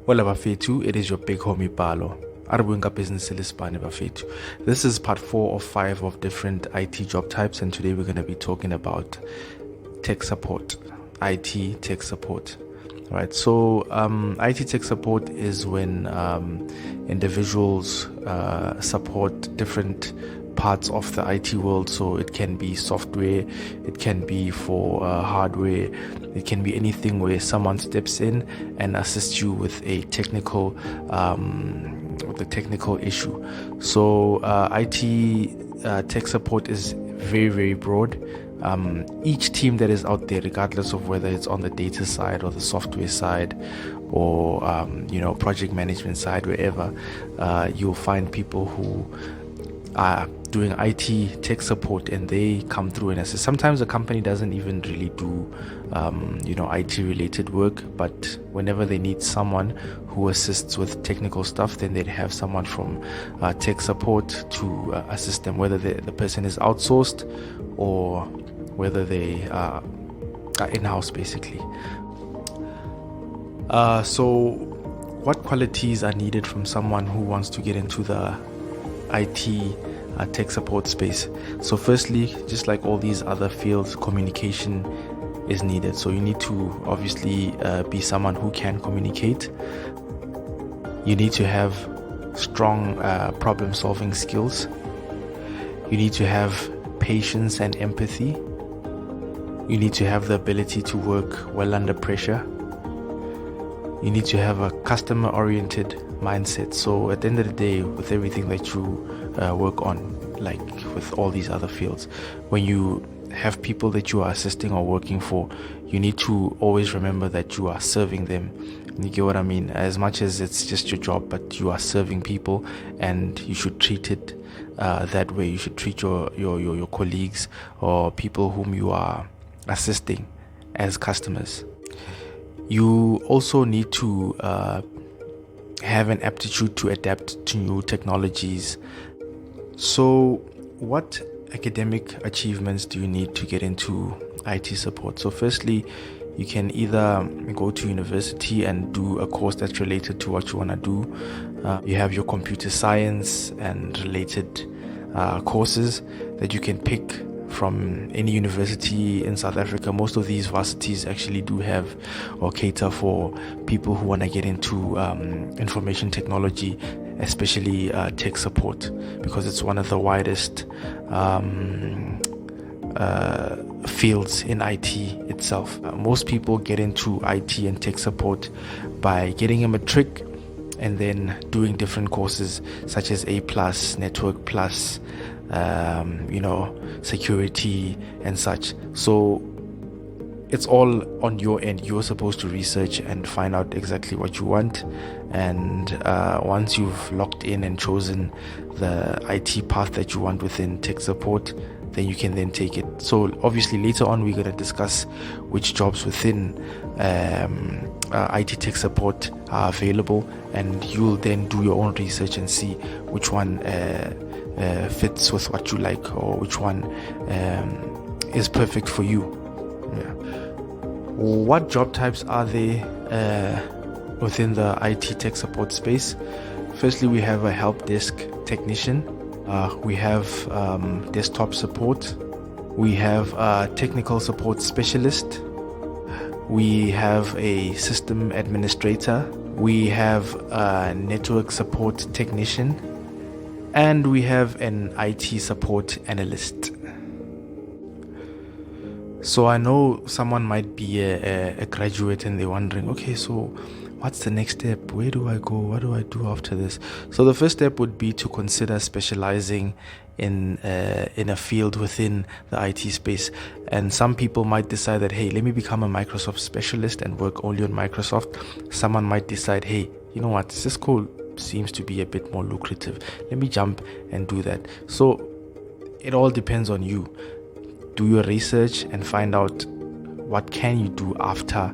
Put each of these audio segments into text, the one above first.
Hola Bafetu, it is your big homie Palo. Arabunga Business Lispane Bafetu. This is part 4 of 5 of different IT job types, and today we're going to be talking about tech support, IT tech support. Right, so IT tech support is when individuals support different parts of the IT world. So it can be software, it can be for hardware, it can be anything where someone steps in and assists you with a technical issue. So IT tech support is very, very broad. Each team that is out there, regardless of whether it's on the data side or the software side or project management side, wherever, you'll find people who are doing IT tech support, and they come through and assist. Sometimes the company doesn't even really do IT related work, but whenever they need someone who assists with technical stuff, then they'd have someone from tech support to assist them, whether the person is outsourced or whether they are in-house, basically. So what qualities are needed from someone who wants to get into the IT tech support space? So firstly, just like all these other fields, communication is needed. So you need to obviously be someone who can communicate. You need to have strong problem solving skills. You need to have patience and empathy. You need to have the ability to work well under pressure. You need to have a customer oriented mindset. So at the end of the day, with everything that you work on, like with all these other fields, when you have people that you are assisting or working for, you need to always remember that you are serving them. You get what I mean? As much as it's just your job, but you are serving people, and you should treat it that way. You should treat your colleagues or people whom you are assisting as customers. You also need to have an aptitude to adapt to new technologies. So what academic achievements do you need to get into IT support? So firstly, you can either go to university and do a course that's related to what you want to do. You have your computer science and related courses that you can pick from any university in South Africa. Most of these varsities actually do have or cater for people who want to get into information technology, especially tech support, because it's one of the widest fields in IT itself. Most people get into IT and tech support by getting a matric and then doing different courses such as A+, Network Plus, security and such. So it's all on your end. You're supposed to research and find out exactly what you want, and once you've locked in and chosen the IT path that you want within tech support, then you can then take it. So obviously later on we're going to discuss which jobs within IT tech support are available, and you'll then do your own research and see which one fits with what you like, or which one is perfect for you. Yeah. What job types are there within the IT tech support space? Firstly, we have a help desk technician. We have desktop support. We have a technical support specialist. We have a system administrator. We have a network support technician. And we have an IT support analyst. So I know someone might be a graduate and they're wondering, okay, so what's the next step? Where do I go? What do I do after this? So the first step would be to consider specializing in a field within the IT space. And some people might decide that, hey, let me become a Microsoft specialist and work only on Microsoft. Someone might decide, hey, you know what, Cisco seems to be a bit more lucrative. Let me jump and do that. So it all depends on you. Do your research and find out what can you do after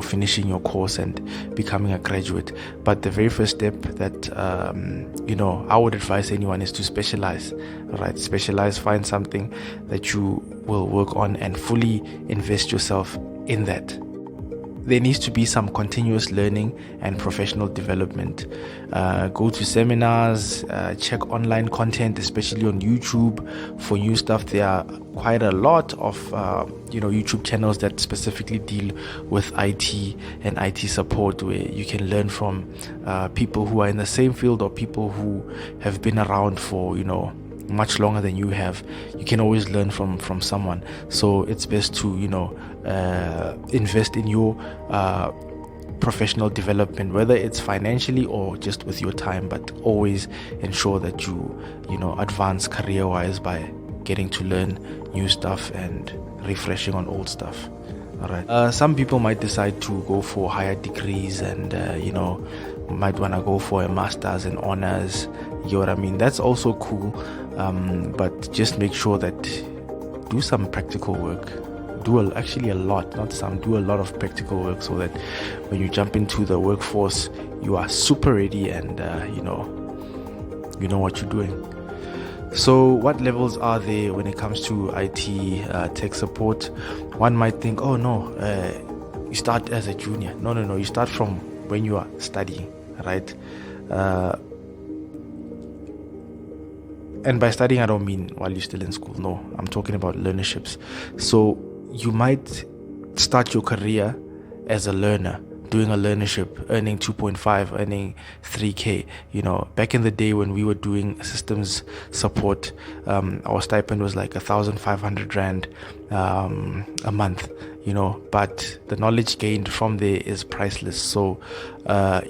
finishing your course and becoming a graduate. But the very first step that I would advise anyone is to specialize. Right, specialize, find something that you will work on and fully invest yourself in that. there needs to be some continuous learning and professional development. Go to seminars, check online content, especially on YouTube for new stuff. There are quite a lot of YouTube channels that specifically deal with IT and IT support, where you can learn from people who are in the same field or people who have been around for much longer than you have. You can always learn from someone. So it's best to invest in your professional development, whether it's financially or just with your time, but always ensure that you advance career wise by getting to learn new stuff and refreshing on old stuff. All right. Some people might decide to go for higher degrees and might want to go for a master's and honors. You know what I mean? That's also cool. But just make sure that do some practical work. Do a lot of practical work, so that when you jump into the workforce, you are super ready and you know what you're doing. So what levels are there when it comes to IT tech support? One might think, oh no, you start as a junior. No, you start from when you are studying, right? And by studying, I don't mean while you're still in school. No, I'm talking about learnerships. So you might start your career as a learner, doing a learnership, earning 2.5, earning 3K. Back in the day when we were doing systems support, our stipend was like 1,500 Rand a month, but the knowledge gained from there is priceless. So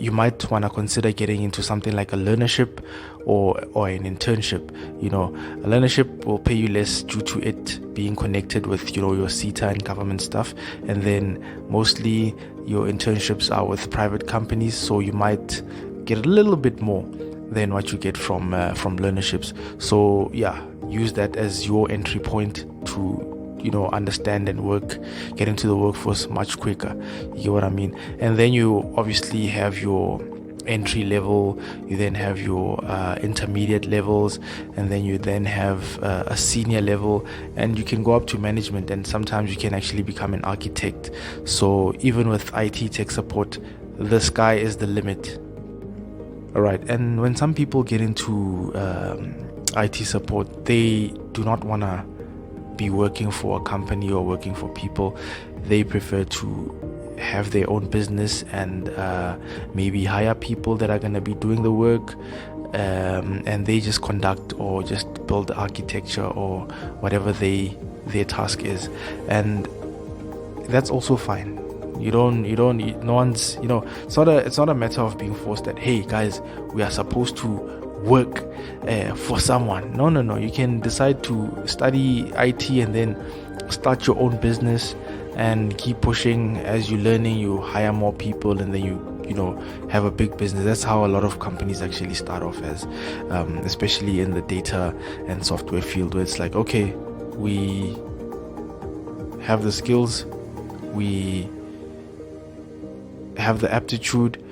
you might want to consider getting into something like a learnership or an internship. A learnership will pay you less due to it being connected with your SETA and government stuff, and then mostly your internships are with private companies, so you might get a little bit more than what you get from learnerships. So yeah, use that as your entry point to understand and get into the workforce much quicker. You get what I mean? And then you obviously have your entry level, you then have your intermediate levels, and then you then have a senior level, and you can go up to management, and sometimes you can actually become an architect. So even with IT tech support, the sky is the limit. All right. And when some people get into IT support, they do not want to be working for a company or working for people. They prefer to have their own business and maybe hire people that are going to be doing the work, and they just conduct or just build architecture or whatever their task is, and that's also fine. No one's, it's not a matter of being forced that, hey guys, we are supposed to work for someone. No, you can decide to study IT and then start your own business and keep pushing. As you're learning, you hire more people, and then you have a big business. That's how a lot of companies actually start off as, especially in the data and software field, where it's like, okay, we have the skills, we have the aptitude,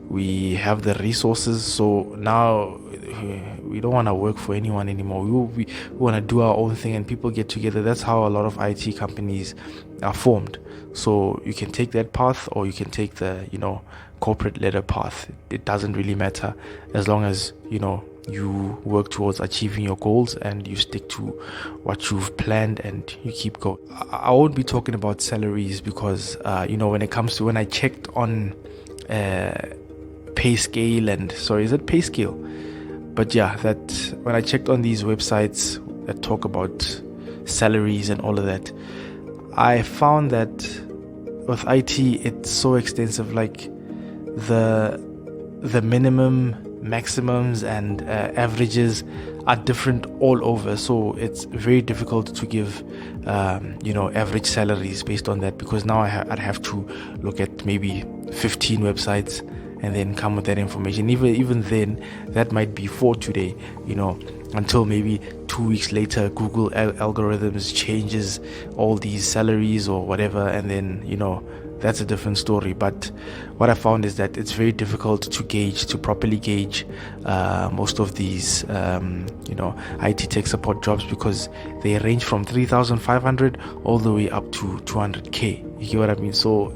we have the resources, so now we don't want to work for anyone anymore. We want to do our own thing, and people get together. That's how a lot of IT companies are formed. So you can take that path, or you can take the corporate ladder path. It doesn't really matter, as long as you work towards achieving your goals and you stick to what you've planned and you keep going. I won't be talking about salaries because when I checked on PayScale is it PayScale? But yeah, that when I checked on these websites that talk about salaries and all of that, I found that with IT it's so extensive. Like the minimum, maximums, and averages are different all over. So it's very difficult to give average salaries based on that, because now I'd have to look at maybe 15 websites and then come with that information. Even then, that might be for today, until maybe 2 weeks later Google algorithms changes all these salaries or whatever, and then that's a different story. But what I found is that it's very difficult to properly gauge most of these IT tech support jobs, because they range from 3,500 all the way up to 200k. You get what I mean? So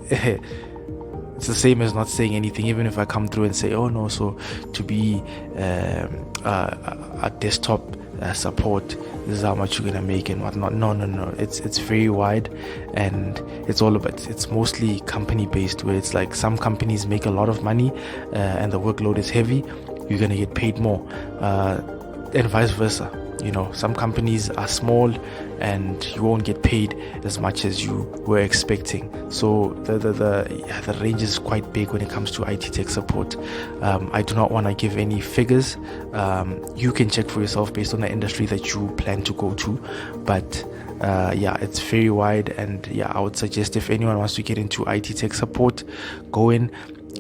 it's the same as not saying anything. Even if I come through and say, oh no, so to be a desktop support, this is how much you're gonna make and whatnot. No, it's very wide, and it's mostly company based, where it's like some companies make a lot of money and the workload is heavy, you're gonna get paid more, and vice versa. Some companies are small and you won't get paid as much as you were expecting. So the range is quite big when it comes to IT tech support. I do not want to give any figures. You can check for yourself based on the industry that you plan to go to. But it's very wide, and I would suggest if anyone wants to get into IT tech support, go in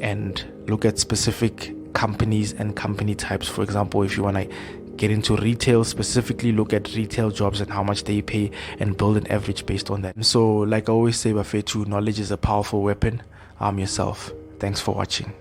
and look at specific companies and company types. For example, if you want to get into retail specifically, look at retail jobs and how much they pay and build an average based on that. So like I always say, Bafetu, knowledge is a powerful weapon. Arm yourself. Thanks for watching.